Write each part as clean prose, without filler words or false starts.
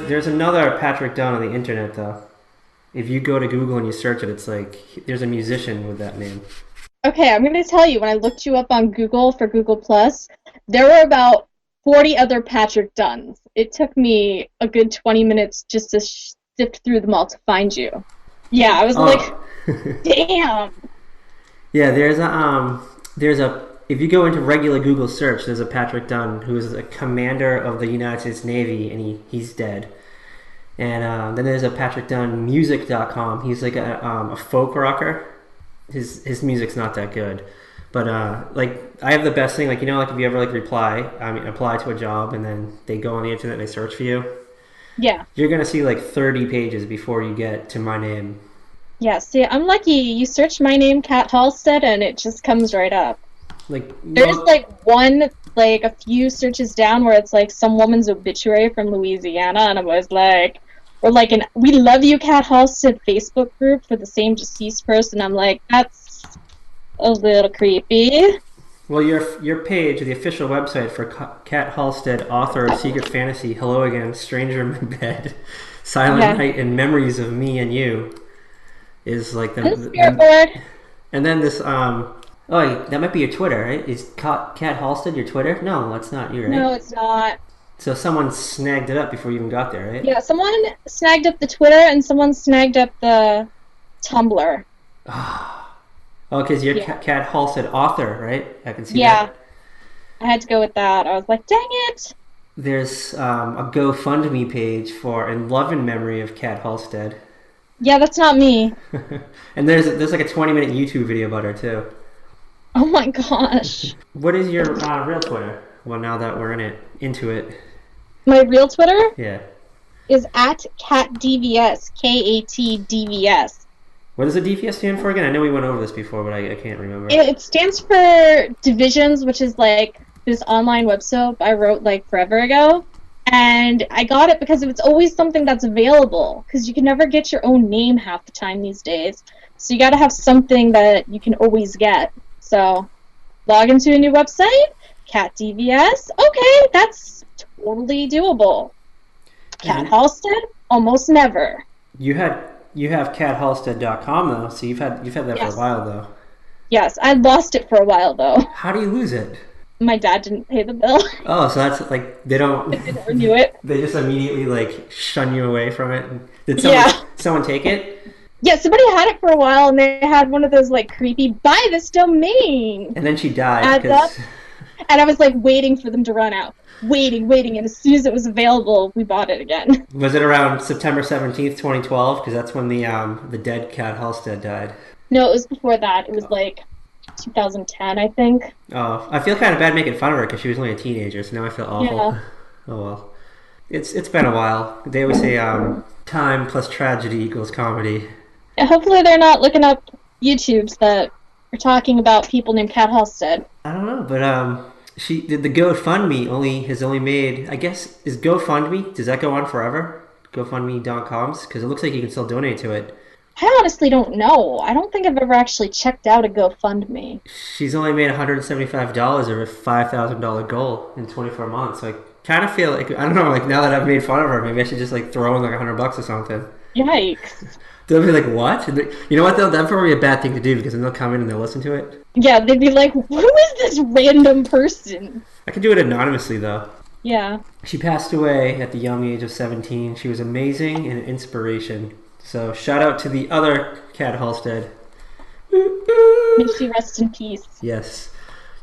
there's another Patrick Dunn on the internet though. If you go to Google and you search it, it's like there's a musician with that name. Okay, I'm going to tell you, when I looked you up on Google for Google Plus, there were about 40 other Patrick Dunns. It took me a good 20 minutes just to sift through them all to find you. Yeah, I was like, Oh, damn. yeah. There's a if you go into regular Google search, there's a Patrick Dunn who is a commander of the United States Navy, and he's dead. And then there's a Patrick Dunn music.com. He's like a folk rocker. His music's not that good, but like I have the best thing. Like like if you ever like apply to a job and then they go on the internet and they search for you, Yeah. you're gonna see like 30 pages before you get to my name. Yeah, see, I'm lucky. You search my name, Kat Halstead, and it just comes right up. Like There's like one, like a few searches down where it's like some woman's obituary from Louisiana, and I was like, or like an "We Love You, Kat Halstead" Facebook group for the same deceased person. I'm like, that's a little creepy. well, your page, the official website for Kat Halstead, author of Secret Fantasy, Hello Again, Stranger in My Bed, Silent Yeah. Night, and Memories of Me and You, is like And the spirit board. and then this oh, that might be your Twitter, right? Is Cat Halstead your Twitter? No, that's not you, right? No, it's not. So someone snagged it up before you even got there, right? Yeah, someone snagged up the Twitter and someone snagged up the Tumblr. Oh, because you're Yeah. Cat Halstead author, right? I can see Yeah, that. I had to go with that. I was like, dang it. There's a GoFundMe page for In Love and Memory of Cat Halstead. Yeah, that's not me. And there's like a 20-minute YouTube video about her too. Oh my gosh. What is your real Twitter? Well, now that we're into it, My real Twitter yeah. is at CatDVS, KATDVS. What does the DPS stand for again? I know we went over this before, but I can't remember. It stands for Divisions, which is like this online web soap I wrote like forever ago. And I got it because it's always something that's available, because you can never get your own name half the time these days. So you got to have something that you can always get. So log into a new website, CatDVS. Okay, that's totally doable. Cat And Halstead, almost never. you have cathalstead.com though, so you've had that for a Yes. while though. Yes, I lost it for a while though. How do you lose it? My dad didn't pay the bill. Oh, so that's like they don't I didn't renew it. they just immediately like shun you away from it. Did Yeah. someone take it? Yeah, somebody had it for a while, and they had one of those like creepy "buy this domain" And then she died ads up, because and I was like waiting for them to run out, waiting, and as soon as it was available, we bought it again. was it around September 17th, 2012? Because that's when the dead Cat Halstead died. No, it was before that. It was like 2010, I think. Oh, I feel kind of bad making fun of her because she was only a teenager, so now I feel awful. Yeah. Oh well, it's been a while. They always say time plus tragedy equals comedy. Yeah, hopefully, they're not looking up YouTubes that are talking about people named Cat Halstead. I don't know, but she did the GoFundMe has only made, I guess, is GoFundMe, does that go on forever? GoFundMe.coms? Because it looks like you can still donate to it. I honestly don't know. I don't think I've ever actually checked out a GoFundMe. She's only made $175 of a $5,000 goal in 24 months. So I kind of feel like, I don't know, like now that I've made fun of her, maybe I should just like throw in like $100 or something. Yikes. They'll be like, what? You know what, though? That'd probably be a bad thing to do because then they'll come in and they'll listen to it. Yeah, they'd be like, who is this random person? I could do it anonymously, though. Yeah. She passed away at the young age of 17. She was amazing and an inspiration. So shout out to the other Cat Halstead. May she rest in peace. Yes.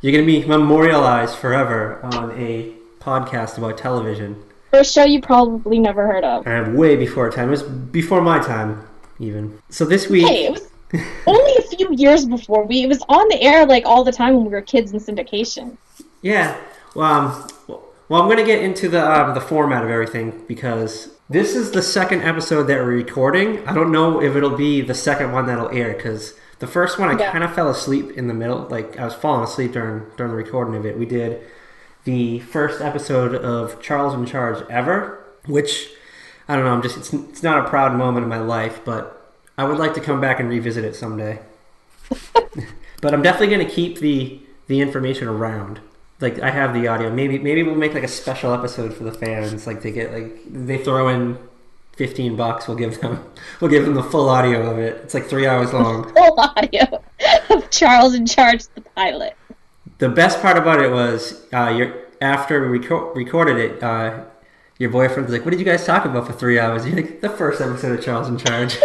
You're going to be memorialized forever on a podcast about television. For a show you probably never heard of. And way before time. It was before my time, even. So this week... Hey, it was only a few years before. It was on the air like all the time when we were kids in syndication. Yeah. Well, I'm going to get into the format of everything because this is the second episode that we're recording. I don't know if it'll be the second one that'll air because the first one I Yeah. kind of fell asleep in the middle. Like I was falling asleep during the recording of it. We did the first episode of Charles in Charge ever, which I don't know. It's not a proud moment in my life, but I would like to come back and revisit it someday. But I'm definitely going to keep the information around. Like I have the audio. Maybe we'll make like a special episode for the fans. Like they throw in $15. We'll give them the full audio of it. It's like 3 hours The long. full audio of Charles in Charge, the pilot. The best part about it was after we recorded it. Your boyfriend's like, "What did you guys talk about for 3 hours?" You're like, "The first episode of Charles in Charge."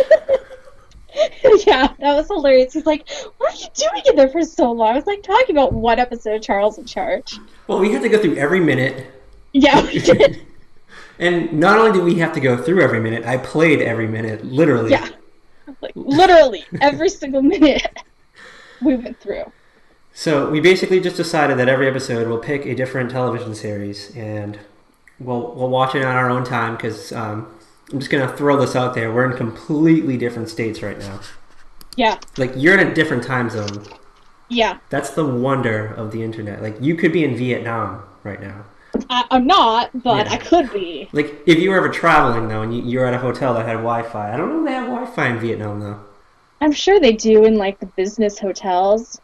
Yeah, that was hilarious. He's like, "What are you doing in there for so long?" I was like, talking about one episode of Charles in Charge. Well, we had to go through every minute. Yeah, we did. And not only did we have to go through every minute, I played every minute, literally. Yeah, like literally every single minute we went through. So we basically just decided that every episode we'll pick a different television series and we'll watch it on our own time because I'm just gonna throw this out there. We're in completely different states right now. Yeah. Like you're in a different time zone. Yeah. That's the wonder of the internet. Like you could be in Vietnam right now. I'm not, but Yeah. I could be. Like if you were ever traveling though, and you're at a hotel that had Wi-Fi. I don't know if they have Wi-Fi in Vietnam though. I'm sure they do in like the business hotels.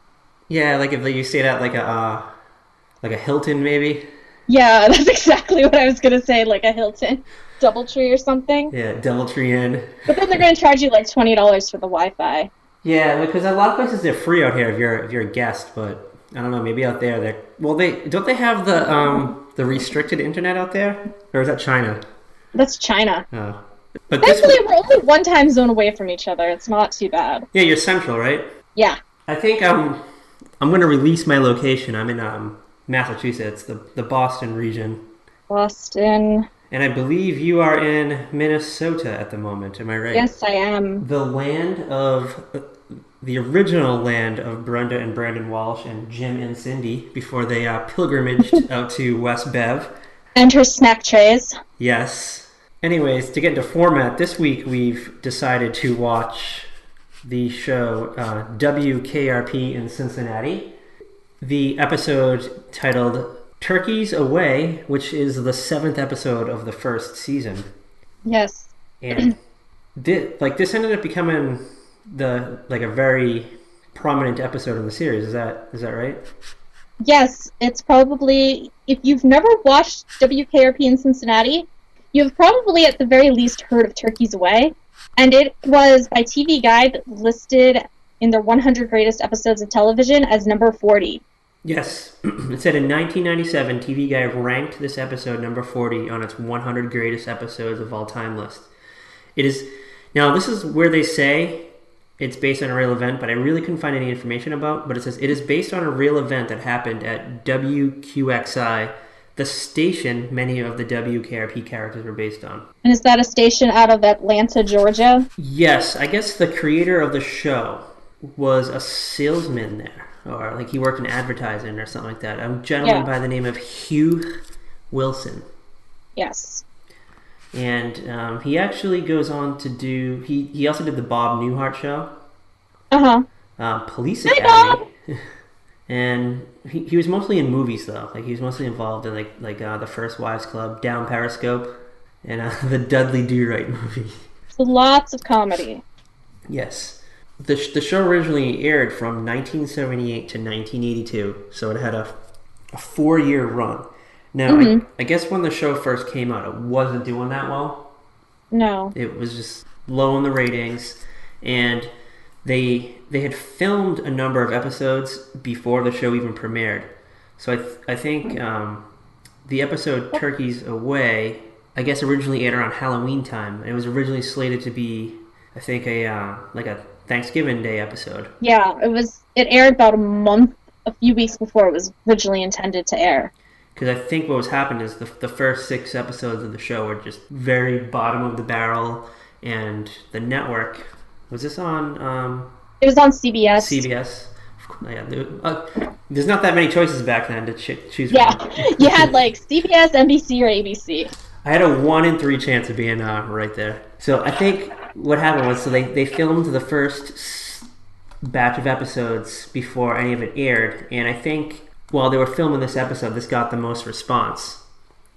Yeah, like if you stayed at like a Hilton maybe. Yeah, that's exactly what I was gonna say, like a Hilton DoubleTree or something. Yeah, DoubleTree Inn. But then they're gonna charge you like $20 for the Wi-Fi. Yeah, because a lot of places they're free out here if you're a guest, but I don't know, maybe out there they have the restricted internet out there, or is that China? That's China. Oh, but Thankfully, we're only one time zone away from each other. It's not too bad. yeah, you're central, right? Yeah. I think I'm going to release my location. I'm in Massachusetts, the Boston region, Boston. and I believe you are in Minnesota at the moment. Am I right? Yes, I am. The land of the original land of Brenda and Brandon Walsh and Jim and Cindy before they pilgrimaged out to West Bev. And her snack trays. Yes. Anyways, to get into format, this week we've decided to watch the show WKRP in Cincinnati. The episode titled Turkeys Away, which is the 7th episode of the first season. Yes. And this ended up becoming a very prominent episode in the series. Is that right? Yes, it's probably, if you've never watched WKRP in Cincinnati, you've probably at the very least heard of Turkeys Away. And it was by TV Guide listed in their 100 greatest episodes of television as number 40. Yes. It said in 1997, TV Guide ranked this episode number 40 on its 100 greatest episodes of all time list. It is, now this is where they say it's based on a real event, but I really couldn't find any information about, but it says it is based on a real event that happened at WQXI, the station many of the WKRP characters were based on. And is that a station out of Atlanta, Georgia? Yes, I guess the creator of the show was a salesman there, or like he worked in advertising or something like that. A gentleman by the name of Hugh Wilson. Yes. And he actually goes on to do, he also did the Bob Newhart show. Police Academy. And he was mostly in movies though. Like he was mostly involved in like The First Wives Club, Down Periscope, and the Dudley Do-Right movie. So lots of comedy. Yes. The show originally aired from 1978 to 1982, so it had a 4-year run. Now, I guess when the show first came out, it wasn't doing that well. No. It was just low in the ratings, and they had filmed a number of episodes before the show even premiered. So I think the episode Turkeys Away, I guess originally aired around Halloween time. It was originally slated to be, I think, a Thanksgiving Day episode. Yeah, it aired about a few weeks before it was originally intended to air. Because I think what was happening is the first 6 episodes of the show were just very bottom of the barrel, and the network, was this on... it was on CBS. CBS. Yeah, there's not that many choices back then to choose from. Yeah, you had like CBS, NBC, or ABC. I had a 1 in 3 chance of being right there. So I think what happened was, so they filmed the first batch of episodes before any of it aired, and I think while they were filming this episode, this got the most response,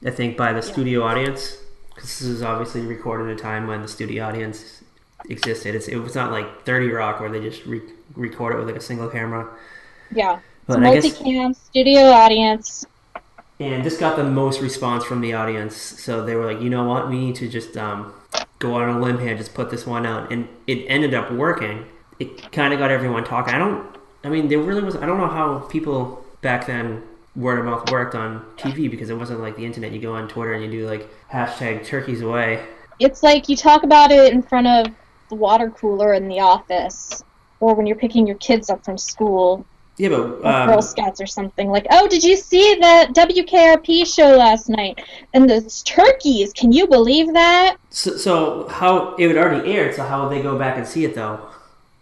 I think, by the studio audience, because this is obviously recorded at a time when the studio audience existed. It was not like 30 Rock where they just record it with like a single camera. Yeah. It's a But I guess, multicam studio audience. and this got the most response from the audience. So they were like, you know what, we need to just go out on a limb here, just put this one out, and it ended up working. It kind of got everyone talking. I mean, there really was. I don't know how people back then word of mouth worked on TV because it wasn't like the internet. You go on Twitter and you do like hashtag turkeys away. It's like you talk about it in front of the water cooler in the office, or when you're picking your kids up from school. Yeah, but Or Girl Scouts or something. Like, oh, did you see that WKRP show last night? And those turkeys, can you believe that? So how it would already aired? So how would they go back and see it though?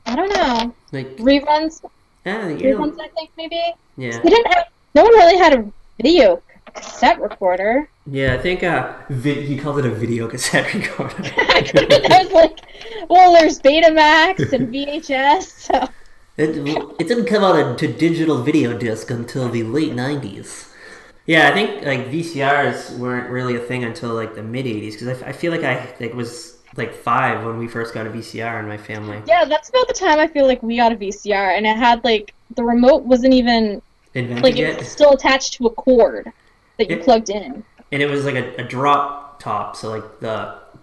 I don't know. Like Reruns? yeah, Reruns, I think, maybe? Yeah. They didn't have, no one really had a video cassette recorder. Yeah, I think he called it a video cassette recorder. I was like, well, there's Betamax and VHS, so... It didn't come out to digital video disc until the late 90s. Yeah, I think like VCRs weren't really a thing until like the mid 80s because I feel like I was like 5 when we first got a VCR in my family. Yeah, that's about the time I feel like we got a VCR, and it had like the remote wasn't even invented like yet. it was still attached to a cord that you plugged in. And it was like a drop top, so like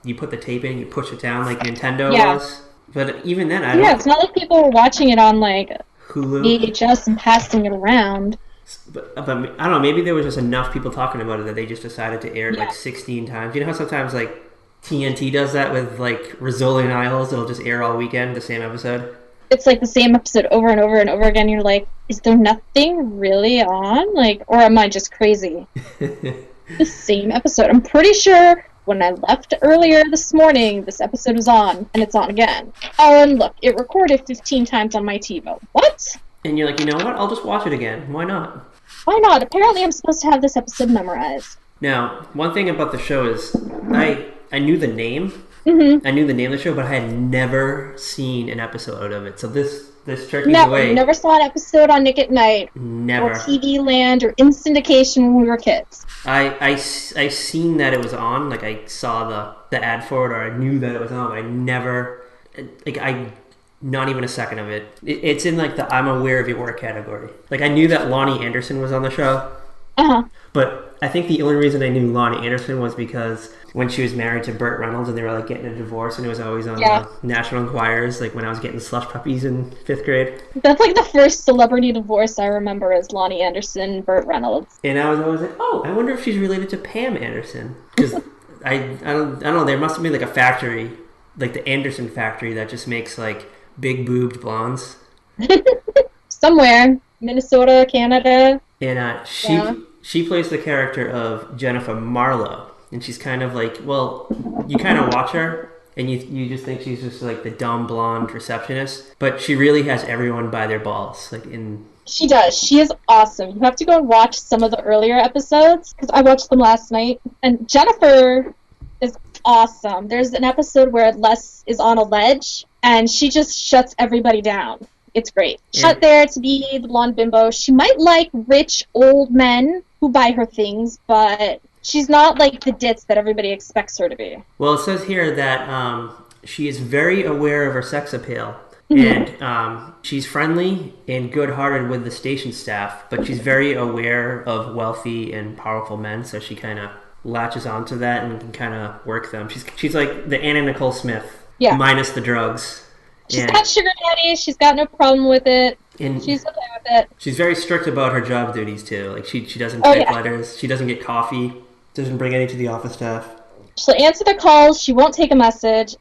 you put the tape in, you push it down like Nintendo was. But even then, I don't... Yeah, it's not like people were watching it on, like, Hulu? VHS and passing it around. But I don't know, maybe there was just enough people talking about it that they just decided to air it like 16 times. You know how sometimes, like, TNT does that with, like, Rizzoli and Isles? It'll just air all weekend, the same episode? It's like the same episode over and over and over again. You're like, is there nothing really on? Like, or am I just crazy? The same episode. I'm pretty sure... When I left earlier this morning, this episode was on, and it's on again. Oh, and look, it recorded 15 times on my TiVo. What? And you're like, you know what? I'll just watch it again. Why not? Why not? Apparently I'm supposed to have this episode memorized. Now, one thing about the show is I knew the name. Mm-hmm. I knew the name of the show, but I had never seen an episode of it. So this Turkey's Never. Away... Never saw an episode on Nick at Night. Never. Or TV Land, or in syndication when we were kids. I seen that it was on, like I saw the ad for it, or I knew that it was on, but I never, not even a second of it. It's in like the I'm aware of your work category. Like I knew that Lonnie Anderson was on the show, but I think the only reason I knew Lonnie Anderson was because when she was married to Burt Reynolds and they were like getting a divorce, and it was always on the National Enquirers, like when I was getting slush puppies in 5th grade. That's like the first celebrity divorce I remember is Lonnie Anderson and Burt Reynolds. And I was always like, oh, I wonder if she's related to Pam Anderson. Because I don't know, there must have been like a factory, like the Anderson factory that just makes like big boobed blondes. Somewhere. Minnesota, Canada. And she plays the character of Jennifer Marlowe. And she's kind of like, well, you kind of watch her and you just think she's just like the dumb blonde receptionist, but she really has everyone by their balls. She does. She is awesome. You have to go and watch some of the earlier episodes because I watched them last night. And Jennifer is awesome. There's an episode where Les is on a ledge and she just shuts everybody down. It's great. She's not there to be the blonde bimbo. She might like rich old men who buy her things, but she's not like the ditz that everybody expects her to be. Well, it says here that she is very aware of her sex appeal. And she's friendly and good-hearted with the station staff, but she's very aware of wealthy and powerful men, so she kind of latches onto that and can kind of work them. She's like the Anna Nicole Smith, minus the drugs. She's got sugar daddy. She's got no problem with it. And she's okay with it. She's very strict about her job duties, too. Like, she doesn't type letters. She doesn't get coffee. Doesn't bring any to the office staff. She'll answer the calls. She won't take a message,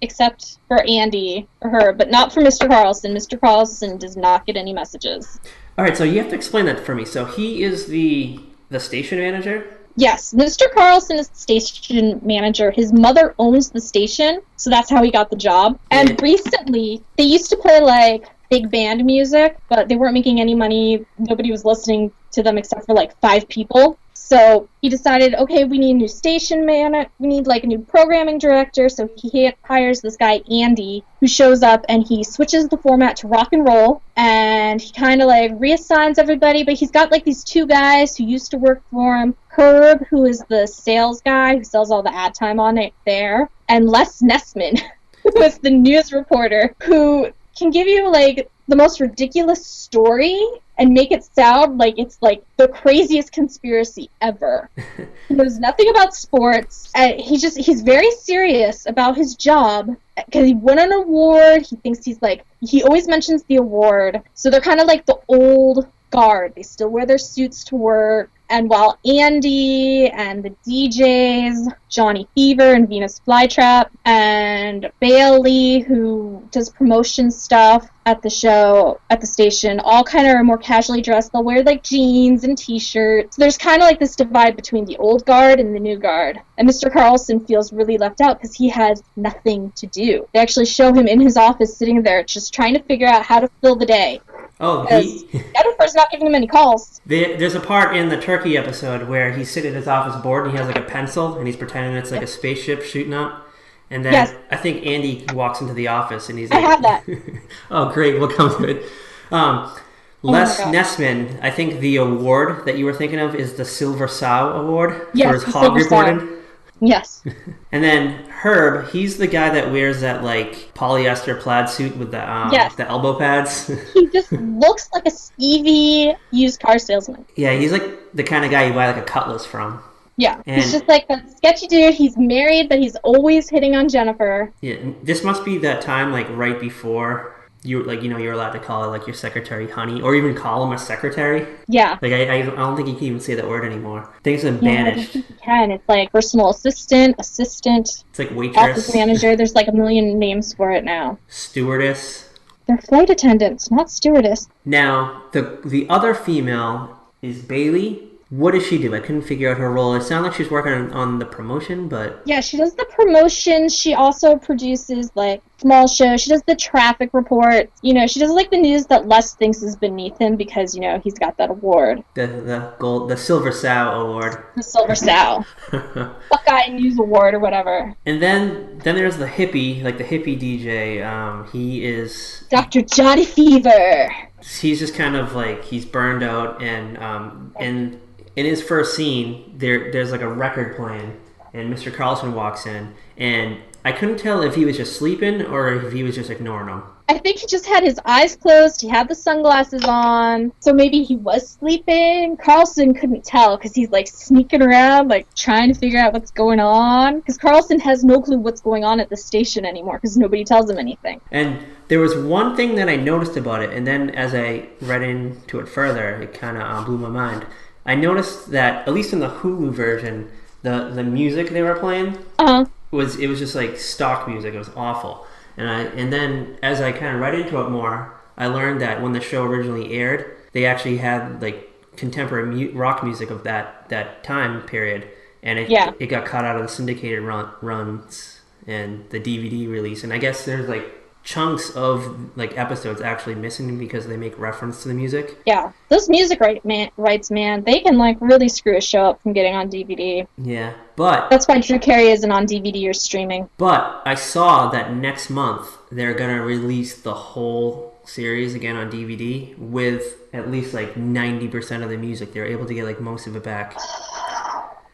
except for Andy or her, but not for Mr. Carlson. Mr. Carlson does not get any messages. All right, so you have to explain that for me. So he is the station manager? Yes, Mr. Carlson is the station manager. His mother owns the station, so that's how he got the job. And recently, they used to play, like, big band music, but they weren't making any money. Nobody was listening to them except for, like, 5 people. So he decided, okay, we need a new station man. We need like a new programming director. So he hires this guy, Andy, who shows up and he switches the format to rock and roll. And he kind of like reassigns everybody. But he's got like these 2 guys who used to work for him. Herb, who is the sales guy who sells all the ad time on it there. And Les Nessman, who is the news reporter who can give you like the most ridiculous story and make it sound like it's like the craziest conspiracy ever. He knows nothing about sports. He's very serious about his job because he won an award. He thinks he always mentions the award. So they're kind of like the old guard. They still wear their suits to work. And while Andy and the DJs, Johnny Fever and Venus Flytrap, and Bailey, who does promotion stuff at the show, at the station, all kind of are more casually dressed. They'll wear like jeans and t-shirts. So there's kind of like this divide between the old guard and the new guard. And Mr. Carlson feels really left out because he has nothing to do. They actually show him in his office sitting there just trying to figure out how to fill the day. Oh, Jennifer's not giving him any calls. There's a part in the Turkey episode where he's sitting at his office board and he has like a pencil and he's pretending it's like a spaceship shooting up. And then I think Andy walks into the office and he's like... I have that. Oh, great. We'll come to it. Les Nessman, I think the award that you were thinking of is the Silver Sow Award for his hog reporting. Yes. And then Herb, he's the guy that wears that like polyester plaid suit with the elbow pads. He just looks like a skeevy used car salesman. Yeah, he's like the kind of guy you buy like a Cutlass from. Yeah, he's just like that sketchy dude. He's married, but he's always hitting on Jennifer. Yeah, this must be that time like right before you're allowed to call it like your secretary honey, or even call him a secretary. Yeah. Like I don't think you can even say that word anymore. Things have been banished. I think you can. It's like personal assistant. It's like waitress. Office manager. There's like a million names for it now. Stewardess. They're flight attendants, not stewardess. Now, the other female is Bailey. What does she do? I couldn't figure out her role. It sounded like she's working on the promotion, but... Yeah, she does the promotion. She also produces, like, small shows. She does the traffic reports. You know, she does, like, the news that Les thinks is beneath him because, you know, he's got that award. The Silver Sow Award. The Silver Sow. Buckeye News Award or whatever. And then there's the hippie, like the hippie DJ. He is... Dr. Johnny Fever. He's just kind of, like, he's burned out and in his first scene, there's like a record playing, and Mr. Carlson walks in, and I couldn't tell if he was just sleeping or if he was just ignoring him. I think he just had his eyes closed, he had the sunglasses on, so maybe he was sleeping. Carlson couldn't tell because he's like sneaking around, like trying to figure out what's going on, because Carlson has no clue what's going on at the station anymore because nobody tells him anything. And there was one thing that I noticed about it, and then as I read into it further, it kind of blew my mind. I noticed that, at least in the Hulu version, the music they were playing was just like stock music. It was awful. And then as I kind of read into it more, I learned that when the show originally aired, they actually had like contemporary rock music of that time period, and it got cut out of the syndicated runs and the DVD release. And I guess there's like chunks of like episodes actually missing because they make reference to the music. Yeah, those music rights, man, they can like really screw a show up from getting on DVD. Yeah, but that's why Drew Carey isn't on DVD or streaming. But I saw that next month they're gonna release the whole series again on DVD with at least like 90% of the music. They're able to get like most of it back.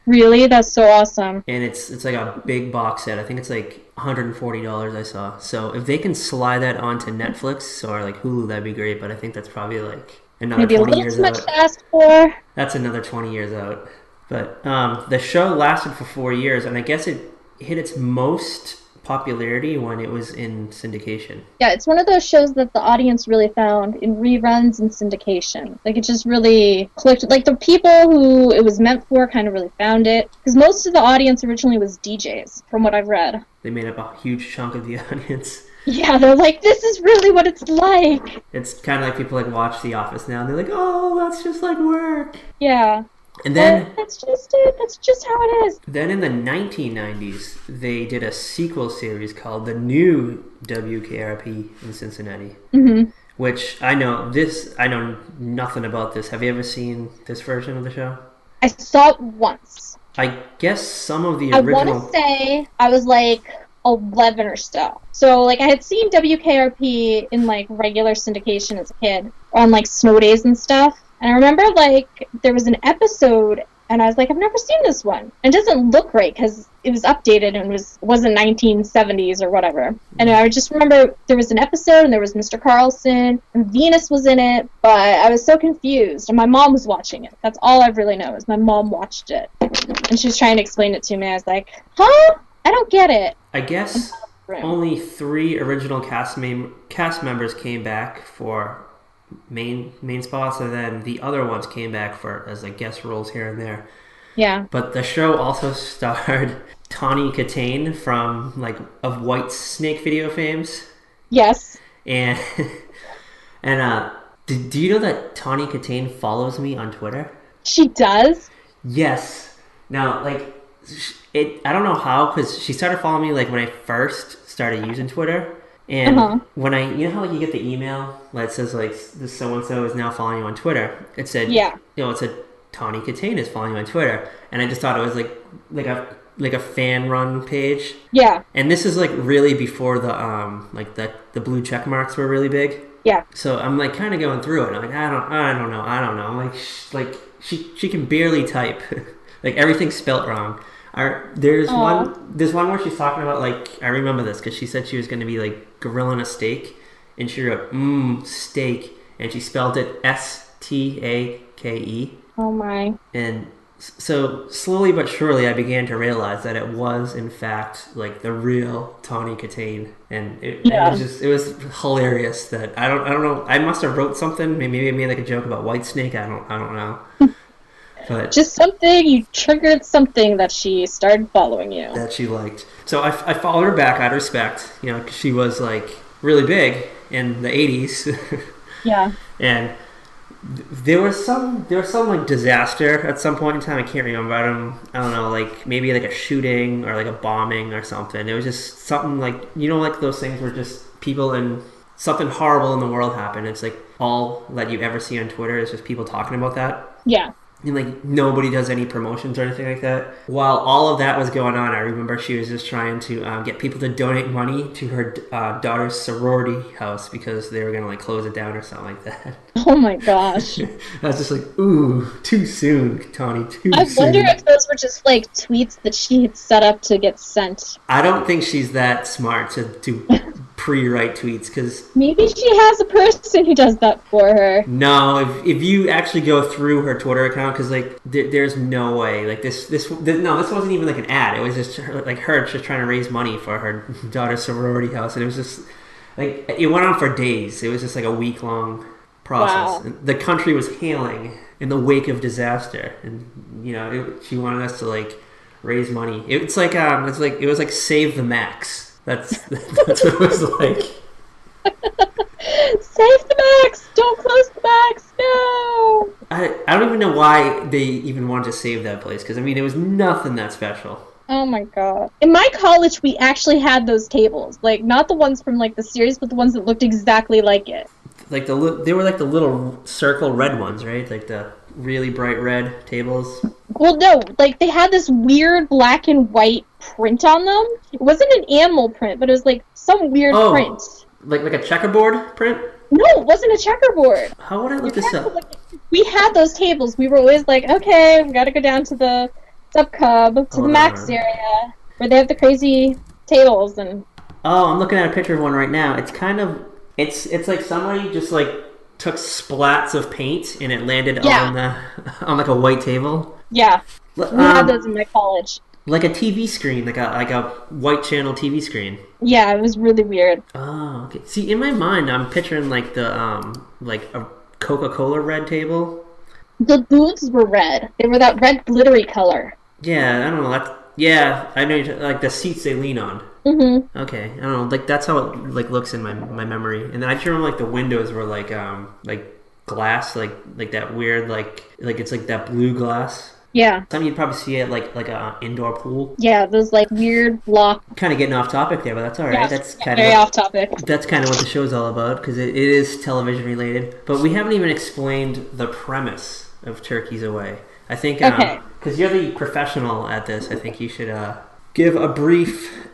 Really? That's so awesome. And it's like a big box set. I think it's like $140 I saw. So if they can slide that onto Netflix or like Hulu, that'd be great. But I think that's probably like another 20 years out. Maybe a little too much to ask for. That's another 20 years out. But the show lasted for 4 years, and I guess it hit its most popularity when it was in syndication. Yeah, it's one of those shows that the audience really found in reruns and syndication. Like, it just really clicked. Like, the people who it was meant for kind of really found it. Because most of the audience originally was DJs, from what I've read. They made up a huge chunk of the audience. Yeah, they're like, this is really what it's like. It's kind of like people like watch The Office now, and they're like, oh, that's just like work. Yeah. And then that's just it. That's just how it is. Then in the 1990s, they did a sequel series called The New WKRP in Cincinnati. Mm-hmm. Which I know nothing about this. Have you ever seen this version of the show? I saw it once. I guess some of the original... I want to say I was like 11 or so. So like I had seen WKRP in like regular syndication as a kid on like snow days and stuff. And I remember, like, there was an episode And I was like, I've never seen this one. It doesn't look right because it was updated and wasn't 1970s or whatever. And I just remember there was an episode and there was Mr. Carlson and Venus was in it, but I was so confused. And my mom was watching it. That's all I really know is my mom watched it. And she was trying to explain it to me. I was like, huh? I don't get it. I guess only 3 original cast members came back for main spots, and then the other ones came back for as like guest roles here and there. Yeah. But the show also starred Tawny Katane from like of White Snake video fames. Yes. And do you know that Tawny Katane follows me on Twitter? She does? Yes. Now, like, I don't know how, because she started following me like when I first started using Twitter. And when you know how like you get the email that says like this so-and-so is now following you on Twitter? It said, it said Tawny Katane is following you on Twitter. And I just thought it was like a fan-run page. Yeah. And this is like really before the the blue check marks were really big. Yeah. So I'm like kind of going through it. I'm like, I don't know. I'm like she can barely type. Like everything's spelt wrong. There's one where she's talking about like, I remember this because she said she was going to be like grilling a steak, and she wrote steak, and she spelled it S-T-A-K-E. Oh my. And so slowly but surely I began to realize that it was in fact like the real Tawny Katane, and it was hilarious that I don't know, I must have wrote something, maybe I made like a joke about White Snake, I don't know. But just something, you triggered something that she started following you. That she liked. So I followed her back out of respect, because she was like really big in the 80s. Yeah. And there was some like disaster at some point in time. I can't remember. I don't know, like maybe like a shooting or like a bombing or something. It was just something like, like those things where just people and something horrible in the world happened. It's like all that you ever see on Twitter is just people talking about that. Yeah. And like nobody does any promotions or anything like that. While all of that was going on, I remember she was just trying to get people to donate money to her daughter's sorority house because they were going to like close it down or something like that. Oh my gosh. I was just like, ooh, too soon, Tawny, too soon. I wonder if those were just like tweets that she had set up to get sent. I don't think she's that smart to pre-write tweets, because maybe she has a person who does that for her. No, if you actually go through her Twitter account, because like there's no way, like this wasn't even like an ad. It was just her just trying to raise money for her daughter's sorority house, and it was just like it went on for days. It was just like a week-long process. Wow. The country was hailing in the wake of disaster, and she wanted us to like raise money. It was like Save the Max. That's what it was like. Save the Max! Don't close the Max! No! I don't even know why they even wanted to save that place, because I mean it was nothing that special. Oh my god. In my college we actually had those tables. Like not the ones from like the series, but the ones that looked exactly like it. Like they were like the little circle red ones, right? Like the really bright red tables. Well, no, like they had this weird black and white print on them. It wasn't an animal print, but it was like some weird print. Like a checkerboard print? No, it wasn't a checkerboard. How would I look this up? We had those tables. We were always like, okay, we gotta go down to the sub-cub, to the Max area, where they have the crazy tables. And oh, I'm looking at a picture of one right now. It's kind of, it's like somebody just like took splats of paint and it landed on like a white table. Yeah, we had those in my college. Like a TV screen, like a white channel TV screen. Yeah, it was really weird. Oh, okay. See, in my mind, I'm picturing like the like a Coca-Cola red table. The booths were red. They were that red glittery color. Yeah, I don't know. I know. Like the seats they lean on. Mm-hmm. Okay, I don't know. Like that's how it like looks in my memory. And then I just remember like the windows were like glass, like that weird like it's like that blue glass. Yeah. Some you'd probably see it like an indoor pool. Yeah, those like weird block. Kind of getting off topic there, but that's all right. Yeah, that's kind of off topic. That's kind of what the show's all about, because it is television related. But we haven't even explained the premise of Turkeys Away. I think because you're the professional at this, I think you should give a brief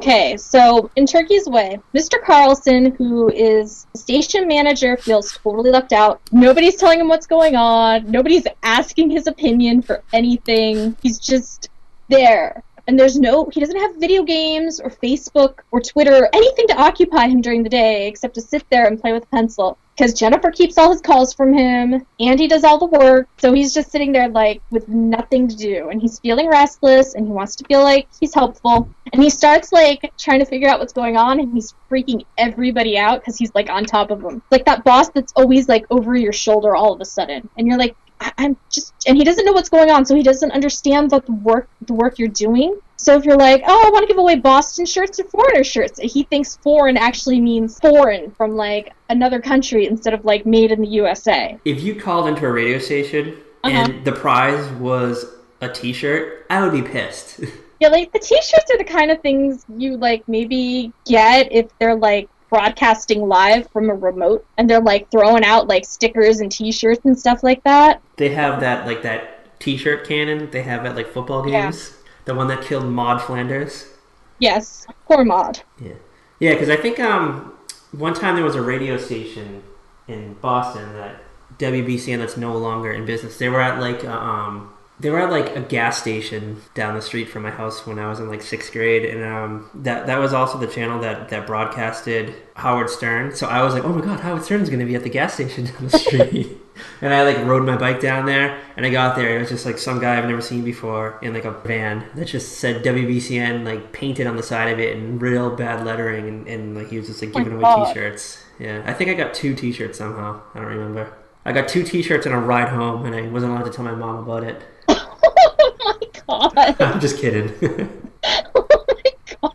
Okay, so in Turkey's way, Mr. Carlson, who is the station manager, feels totally left out. Nobody's telling him what's going on. Nobody's asking his opinion for anything. He's just there. And he doesn't have video games or Facebook or Twitter or anything to occupy him during the day except to sit there and play with a pencil. Because Jennifer keeps all his calls from him, Andy does all the work, so he's just sitting there, like, with nothing to do. And he's feeling restless, and he wants to feel like he's helpful. And he starts, like, trying to figure out what's going on, and he's freaking everybody out because he's, like, on top of them. Like that boss that's always, like, over your shoulder all of a sudden. And you're like, and he doesn't know what's going on, so he doesn't understand the work you're doing. So if you're like, oh, I want to give away Boston shirts or foreigner shirts, he thinks foreign actually means foreign from, like, another country instead of, like, made in the USA. If you called into a radio station and the prize was a t-shirt, I would be pissed. Yeah, like, the t-shirts are the kind of things you, like, maybe get if they're, like, broadcasting live from a remote and they're, like, throwing out, like, stickers and t-shirts and stuff like that. They have that, like, that t-shirt cannon they have at, like, football games. Yeah. The one that killed Maud Flanders. Yes, poor Maud. Yeah, because I think one time there was a radio station in Boston, that WBCN, that's no longer in business. They were at like a gas station down the street from my house when I was in like 6th grade, and that was also the channel that broadcasted Howard Stern. So I was like, oh my god, Howard Stern's going to be at the gas station down the street. And I like rode my bike down there, and I got there, and it was just like some guy I've never seen before in like a van that just said WBCN like painted on the side of it in real bad lettering, and like he was just like giving away t-shirts. Yeah, I think I got 2 t-shirts somehow. I don't remember. I got 2 t-shirts and a ride home, and I wasn't allowed to tell my mom about it. Oh my god. I'm just kidding. Oh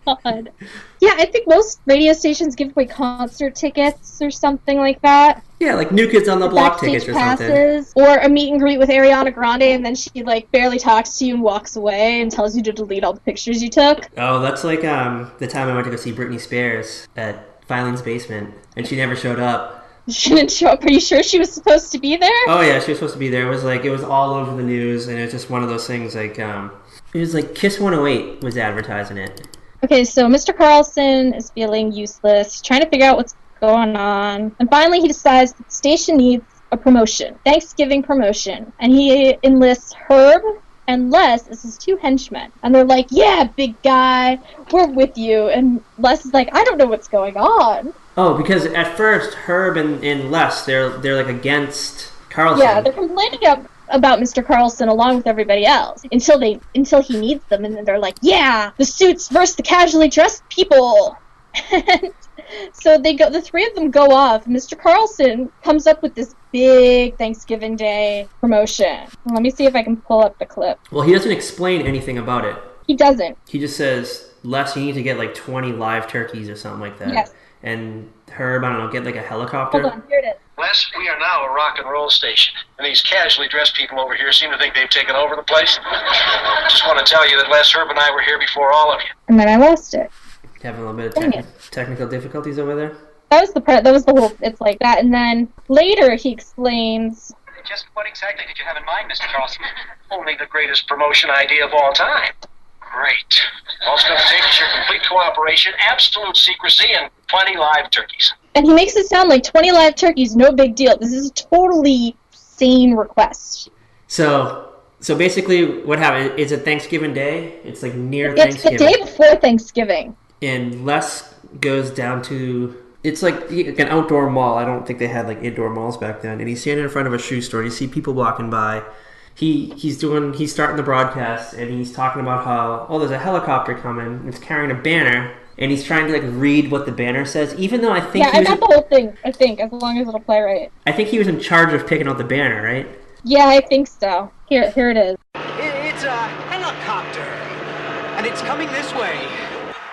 my god. Yeah, I think most radio stations give away concert tickets or something like that. Yeah, like New Kids on the Block tickets or passes, something. Or a meet and greet with Ariana Grande, and then she like barely talks to you and walks away and tells you to delete all the pictures you took. Oh, that's like the time I went to go see Britney Spears at Filing's Basement, and she never showed up. She didn't show up. Are you sure she was supposed to be there? Oh yeah, she was supposed to be there. It was all over the news, and it was just one of those things like it was like Kiss 108 was advertising it. Okay, so Mr. Carlson is feeling useless, trying to figure out what's going on, and finally he decides that the station needs a promotion, Thanksgiving promotion, and he enlists Herb and Les as his 2 henchmen, and they're like, yeah, big guy, we're with you, and Les is like, I don't know what's going on. Oh, because at first Herb and Les, they're like against Carlson. Yeah, they're complaining about Mr. Carlson along with everybody else until he needs them, and then they're like, yeah, the suits versus the casually dressed people. And so the 3 of them go off. Mr. Carlson comes up with this big Thanksgiving Day promotion. Let me see if I can pull up the clip. Well, he doesn't explain anything about it. He doesn't. He just says, Les, you need to get like 20 live turkeys or something like that. Yes. And Herb, I don't know, get like a helicopter. Hold on, here it is. Les, we are now a rock and roll station, and these casually dressed people over here seem to think they've taken over the place. Just want to tell you that Les, Herb, and I were here before all of you. And then I lost it. Having a little bit of technical difficulties over there. That was the whole. It's like that, and then later he explains. Just what exactly did you have in mind, Mr. Carlson? Only the greatest promotion idea of all time. Great. All it's going to take is your complete cooperation, absolute secrecy, and 20 live turkeys. And he makes it sound like 20 live turkeys, no big deal. This is a totally sane request. So basically what happened, it's a Thanksgiving Day. It's like near Thanksgiving. It's the day before Thanksgiving. And Les goes down to, it's like an outdoor mall. I don't think they had like indoor malls back then. And he's standing in front of a shoe store. You see people walking by. He's starting the broadcast, and he's talking about how, there's a helicopter coming. It's carrying a banner, and he's trying to like read what the banner says. Even though I think I got the whole thing. I think as long as it'll play right. I think he was in charge of picking out the banner, right? Yeah, I think so. Here it is. It's a helicopter, and it's coming this way.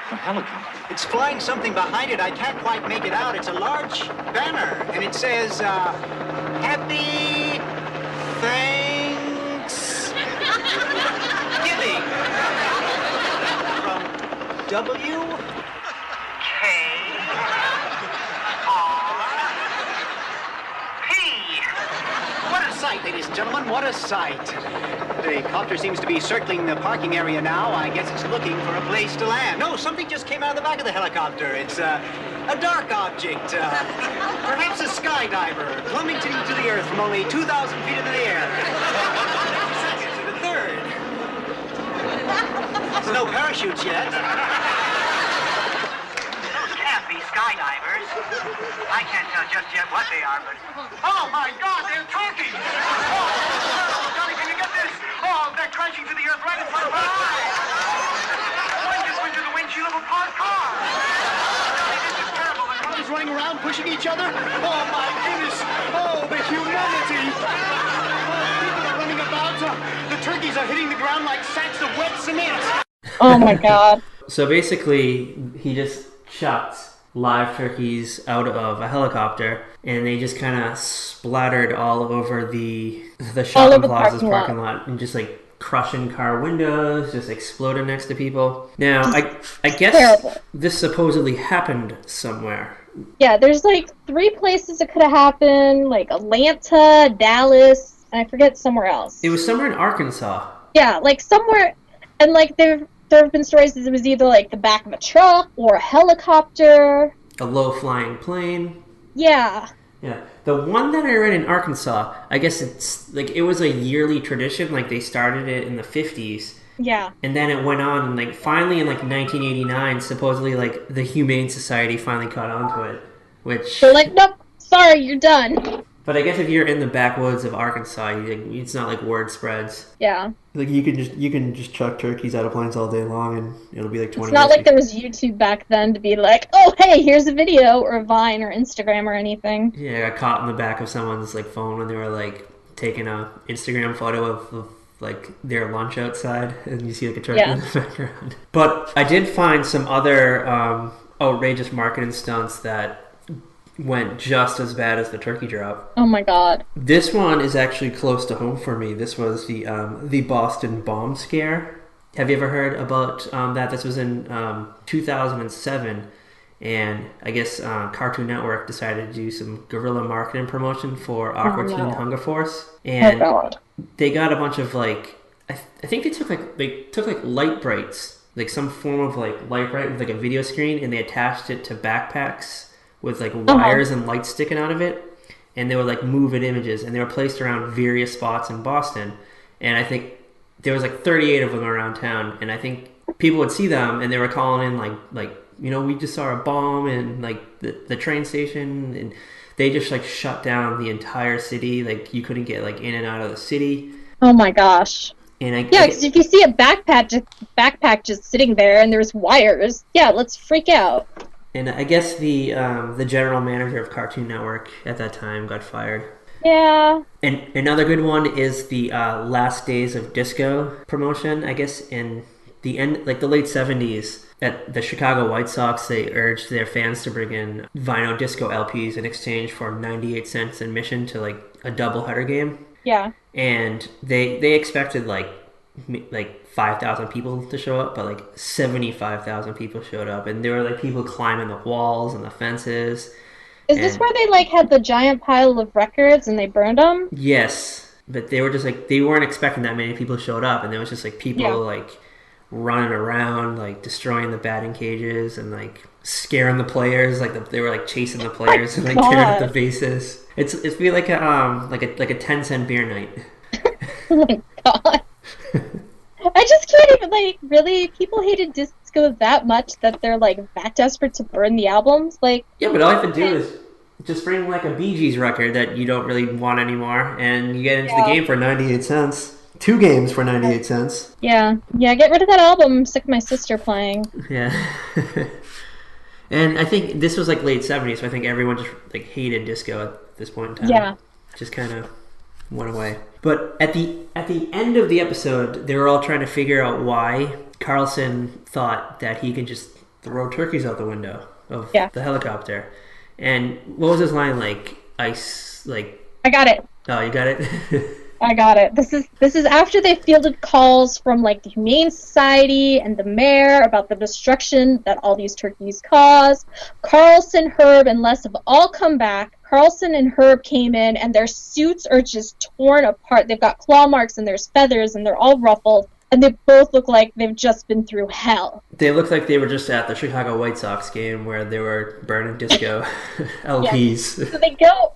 A helicopter? It's flying something behind it. I can't quite make it out. It's a large banner, and it says, Happy Thanksgiving from WKRP. What a sight, ladies and gentlemen, what a sight. The copter seems to be circling the parking area now. I guess it's looking for a place to land. No, something just came out of the back of the helicopter. It's a dark object. Perhaps a skydiver plummeting to the earth from only 2,000 feet into the air. Second to the third. There's no parachutes yet. Those can't be skydivers. I can't tell just yet what they are, but... Oh, my God, they're turkeys! Oh, Johnny, can you get this? Oh, they're crashing to the earth right in front of our eyes! One just went through the windshield of a parked car! Johnny, this is terrible. The cars running around, pushing each other? Oh, my goodness! Oh, the humanity! Oh, people are running about. The turkeys are hitting the ground like sacks of wet cement! Oh my God. So basically, he just chucked live turkeys out of a helicopter, and they just kind of splattered all over the shopping plaza's parking lot, and just like crushing car windows, just exploded next to people. Now, I guess terrible. This supposedly happened somewhere. Yeah, there's like 3 places it could have happened, like Atlanta, Dallas, and I forget somewhere else. It was somewhere in Arkansas. Yeah, like somewhere, and like there have been stories that it was either like the back of a truck or a helicopter. A low-flying plane. Yeah. Yeah. The one that I read in Arkansas, I guess it's like it was a yearly tradition, like they started it in the 50s. Yeah. And then it went on, and like finally in like 1989, supposedly like the Humane Society finally caught on to it, which... They're like, nope, sorry, you're done. But I guess if you're in the backwoods of Arkansas, it's not like word spreads. Yeah. Like you can just chuck turkeys out of planes all day long, and it'll be like 20 It's not like there was YouTube back then to be like, oh, hey, here's a video, or Vine, or Instagram, or anything. Yeah, I got caught in the back of someone's like phone when they were like taking a Instagram photo of like their lunch outside, and you see like a turkey in the background. But I did find some other outrageous marketing stunts that went just as bad as the turkey drop. Oh my God. This one is actually close to home for me. This was the Boston bomb scare. Have you ever heard about that? This was in 2007, and I guess Cartoon Network decided to do some guerrilla marketing promotion for Aqua Teen Hunger Force, and they got a bunch of like I think they took like light brights, like some form of like light bright with like a video screen, and they attached it to backpacks with like wires and lights sticking out of it, and they were like moving images, and they were placed around various spots in Boston, and I think there was like 38 of them around town, and I think people would see them and they were calling in like you know, we just saw a bomb in like the train station, and they just like shut down the entire city. Like you couldn't get like in and out of the city. Oh my gosh. And because if you see a backpack just sitting there and there's wires, yeah, let's freak out. And I guess the general manager of Cartoon Network at that time got fired. Yeah. And another good one is the Last Days of Disco promotion. I guess in the end, like the late 70s, at the Chicago White Sox, they urged their fans to bring in vinyl disco LPs in exchange for 98 cents admission to like a doubleheader game. Yeah. And they expected like 5,000 people to show up, but like 75,000 people showed up, and there were like people climbing the walls and the fences. Is this where they like had the giant pile of records and they burned them? Yes, but they were just like, they weren't expecting that many people showed up, and there was just like people like running around, like destroying the batting cages and like scaring the players, like they were like chasing the players and like tearing up the bases. It's be like a 10-cent beer night. Oh my God. I just can't even, like, really, people hated disco that much that they're like that desperate to burn the albums. Like, yeah, but all you have to do is just bring like a Bee Gees record that you don't really want anymore, and you get into the game for 98 cents. 2 games for 98 cents. Yeah, get rid of that album. I'm sick of my sister playing. Yeah. And I think this was like late 70s, so I think everyone just like hated disco at this point in time. Yeah. Just kind of went away. But at the end of the episode, they were all trying to figure out why Carlson thought that he could just throw turkeys out the window of the helicopter. And what was his line? Like, ice, like... I got it. Oh, you got it? I got it. This is after they fielded calls from like the Humane Society and the mayor about the destruction that all these turkeys cause. Carlson, Herb, and Les have all come back. Carlson and Herb came in, and their suits are just torn apart. They've got claw marks, and there's feathers, and they're all ruffled, and they both look like they've just been through hell. They look like they were just at the Chicago White Sox game where they were burning disco LPs. Yeah. So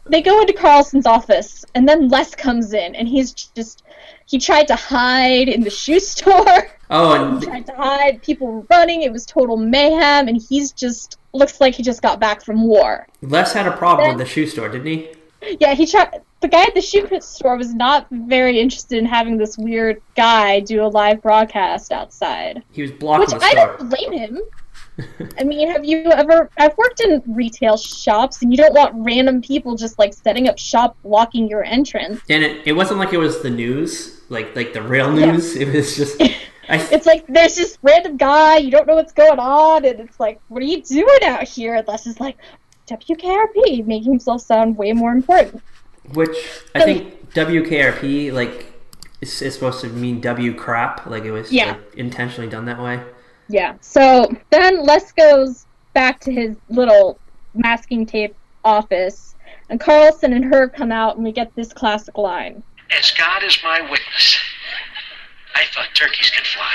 they go into Carlson's office, and then Les comes in, and he tried to hide in the shoe store. Oh, and he tried to hide. People were running. It was total mayhem, and he's just looks like he just got back from war. Les had a problem with the shoe store, didn't he? Yeah, the guy at the shoe store was not very interested in having this weird guy do a live broadcast outside. He was blocking the I store. don't blame him. I mean, I've worked in retail shops, and you don't want random people just like setting up shop blocking your entrance. And it wasn't like it was the news, like the real news. Yeah. It was just... It's like there's this random guy, you don't know what's going on, and it's like, what are you doing out here? And Les is like, WKRP, making himself sound way more important. Which, I think WKRP, like, is supposed to mean W crap, like it was like, intentionally done that way. Yeah, so then Les goes back to his little masking tape office, and Carlson and Herb come out, and we get this classic line. As God is my witness, I thought turkeys could fly.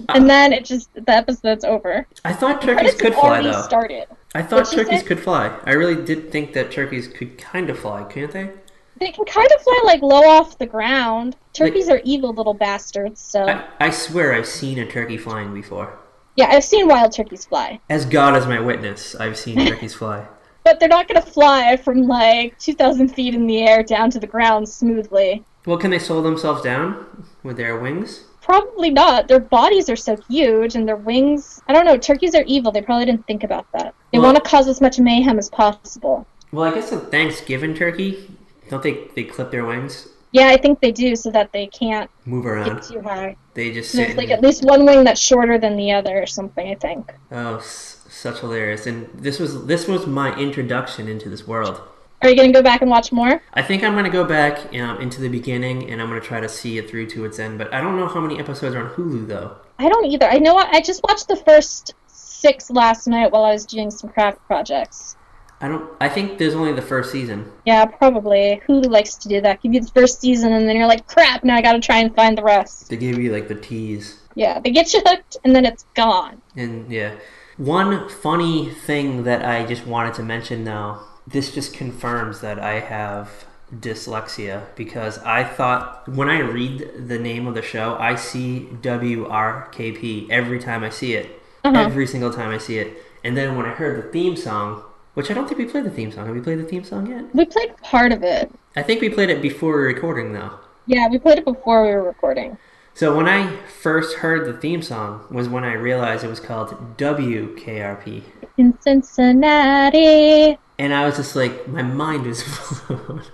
And then the episode's over. I thought turkeys could fly, though. Started. I thought turkeys could fly. I really did think that turkeys could kind of fly, can't they? They can kind of fly, like, low off the ground. Turkeys are evil little bastards, so... I swear I've seen a turkey flying before. Yeah, I've seen wild turkeys fly. As God is my witness, I've seen turkeys fly. But they're not going to fly from, like, 2,000 feet in the air down to the ground smoothly. Well, can they slow themselves down with their wings? Probably not. Their bodies are so huge, and their wings... I don't know, turkeys are evil. They probably didn't think about that. They want to cause as much mayhem as possible. Well, I guess a Thanksgiving turkey, don't they clip their wings? Yeah, I think they do, so that they can't move around. Get too high. They just sit. There's like at least one wing that's shorter than the other or something, I think. Oh, such hilarious. And this was my introduction into this world. Are you going to go back and watch more? I think I'm going to go back into the beginning, and I'm going to try to see it through to its end. But I don't know how many episodes are on Hulu, though. I don't either. I know I just watched the first 6 last night while I was doing some craft projects. I think there's only the first season. Yeah, probably. Hulu likes to do that. Give you the first season, and then you're like, crap, now I got to try and find the rest. They give you, like, the tease. Yeah, they get you hooked, and then it's gone. And, yeah. One funny thing that I just wanted to mention, though, this just confirms that I have dyslexia, because I thought when I read the name of the show, I see WRKP every time I see it. Every single time I see it. And then when I heard the theme song, which I don't think we played the theme song. Have we played the theme song yet? We played part of it. I think we played it before we were recording, though. Yeah, we played it before we were recording. So when I first heard the theme song was when I realized it was called WKRP. In Cincinnati. And I was just like, my mind was blown.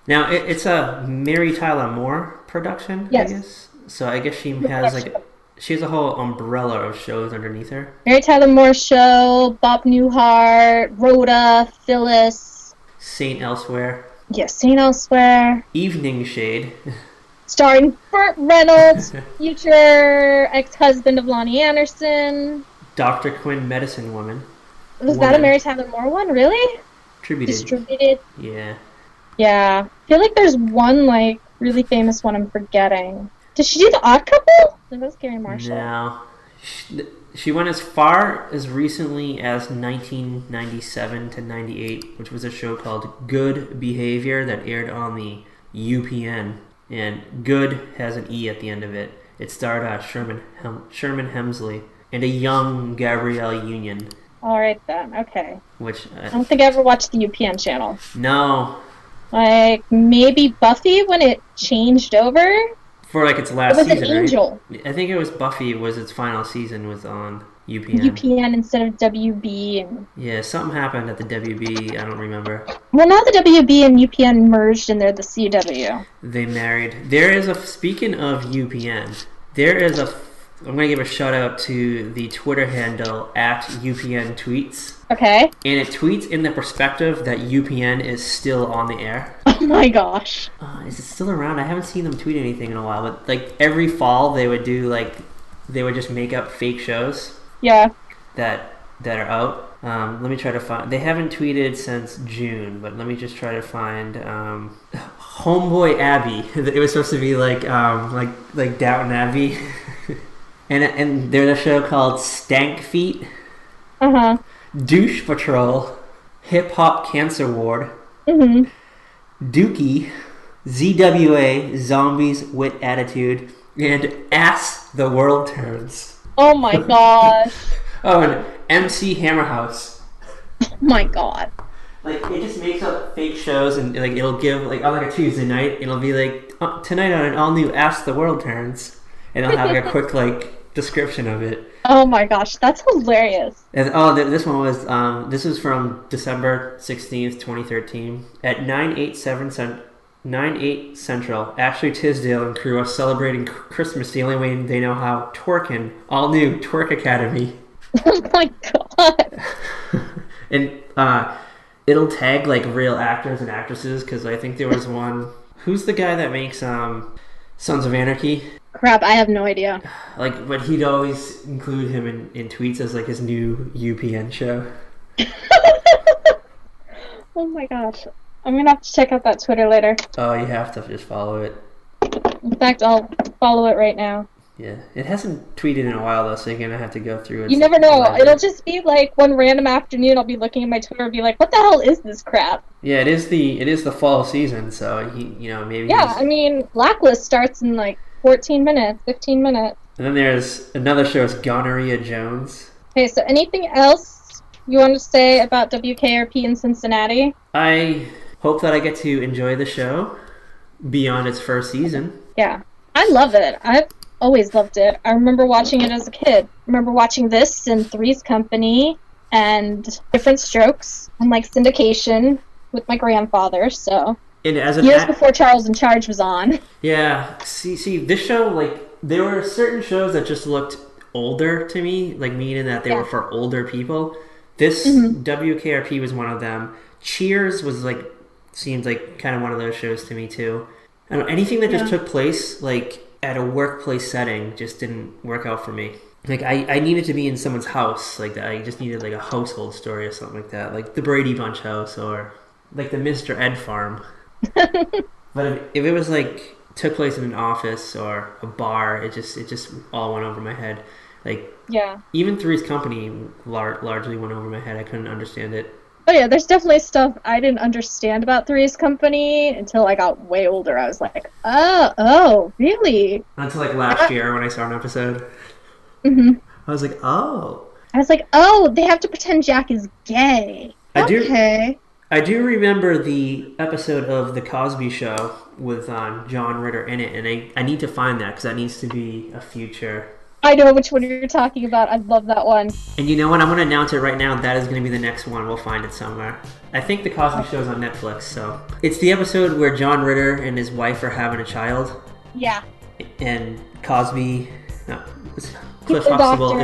Now, it's a Mary Tyler Moore production, yes. I guess. So I guess she has a whole umbrella of shows underneath her. Mary Tyler Moore Show, Bob Newhart, Rhoda, Phyllis. Saint Elsewhere. Yes, Saint Elsewhere. Evening Shade. Starring Burt Reynolds, future ex-husband of Lonnie Anderson. Dr. Quinn, Medicine Woman. Was that a Mary Tyler Moore one? Really? Distributed. Yeah. Yeah. I feel like there's one, like, really famous one I'm forgetting. Did she do The Odd Couple? That was Gary Marshall. No. She went as far as recently as 1997 to 98, which was a show called Good Behavior that aired on the UPN. And Good has an E at the end of it. It starred Sherman Hemsley and a young Gabrielle Union. All right, then. Okay. Which I don't think I ever watched the UPN channel. No. Like, maybe Buffy when it changed over? For, like, its last season, right? It was an Angel. I think it was Buffy was its final season was on UPN. UPN instead of WB. And... yeah, something happened at the WB. I don't remember. Well, now the WB and UPN merged and they're the CW. They married. Speaking of UPN, I'm going to give a shout out to the Twitter handle at UPN Tweets. Okay. And it tweets in the perspective that UPN is still on the air. Oh my gosh. Is it still around? I haven't seen them tweet anything in a while. But, like, every fall they would just make up fake shows. Yeah. That are out. Let me try to find. They haven't tweeted since June, but let me just try to find Homeboy Abbey. It was supposed to be like Downton Abbey, and there's a show called Stank Feet, Douche Patrol, Hip Hop Cancer Ward, Dookie, ZWA, Zombies with Attitude, and Ass the World Turns. Oh my gosh. Oh, and MC Hammerhouse. Oh my god. Like, it just makes up fake shows, and like it'll give, like, on like a Tuesday night, it'll be like, tonight on an all new Ask the World Turns, and it'll have like a quick like description of it. Oh my gosh, that's hilarious. And this one was this was from December 16th, 2013 at 9/8 Central. Ashley Tisdale and crew are celebrating Christmas the only way they know how. Twerking, all new Twerk Academy. Oh my god. And it'll tag like real actors and actresses, because I think there was one. Who's the guy that makes Sons of Anarchy? Crap, I have no idea. Like, but he'd always include him in tweets as like his new UPN show. Oh my gosh. I'm gonna have to check out that Twitter later. Oh, you have to just follow it. In fact, I'll follow it right now. Yeah, it hasn't tweeted in a while though, so you're gonna have to go through it. You never know. It'll just be like one random afternoon. I'll be looking at my Twitter and be like, "What the hell is this crap?" Yeah, it is the fall season, so maybe. Yeah, I mean, Blacklist starts in like 14 minutes, 15 minutes. And then there's another show. It's Gonorrhea Jones. Okay, so anything else you want to say about WKRP in Cincinnati? I hope that I get to enjoy the show beyond its first season. Yeah, I love it. I've always loved it. I remember watching it as a kid. I remember watching this and Three's Company and Different Strokes and like syndication with my grandfather. So And as years before Charles in Charge was on. Yeah, see, this show, like, there were certain shows that just looked older to me, like, meaning that they were for older people. This WKRP was one of them. Cheers was like, seemed like kind of one of those shows to me too. I don't know, anything that just took place like at a workplace setting just didn't work out for me. Like, I needed to be in someone's house, like that. I just needed like a household story or something like that, like the Brady Bunch house or like the Mr. Ed farm. But if it was like took place in an office or a bar, it just all went over my head. Like, even Three's Company largely went over my head. I couldn't understand it. Oh yeah, there's definitely stuff I didn't understand about Three's Company until I got way older. I was like, oh, really? Until like last year when I saw an episode. I was like, oh. I was like, they have to pretend Jack is gay. I do remember the episode of The Cosby Show with John Ritter in it, and I need to find that because that needs to be a future. I know which one you're talking about. I love that one. And you know what? I'm going to announce it right now. That is going to be the next one. We'll find it somewhere. I think The Cosby Show is on Netflix, so. It's the episode where John Ritter and his wife are having a child. Yeah. And Cosby... No, Cliff Huxtable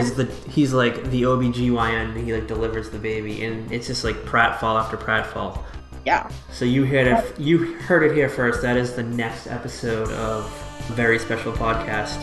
he's like the OBGYN. He like delivers the baby, and it's just like pratfall after pratfall. Yeah. So you heard it here first. That is the next episode of a very special podcast.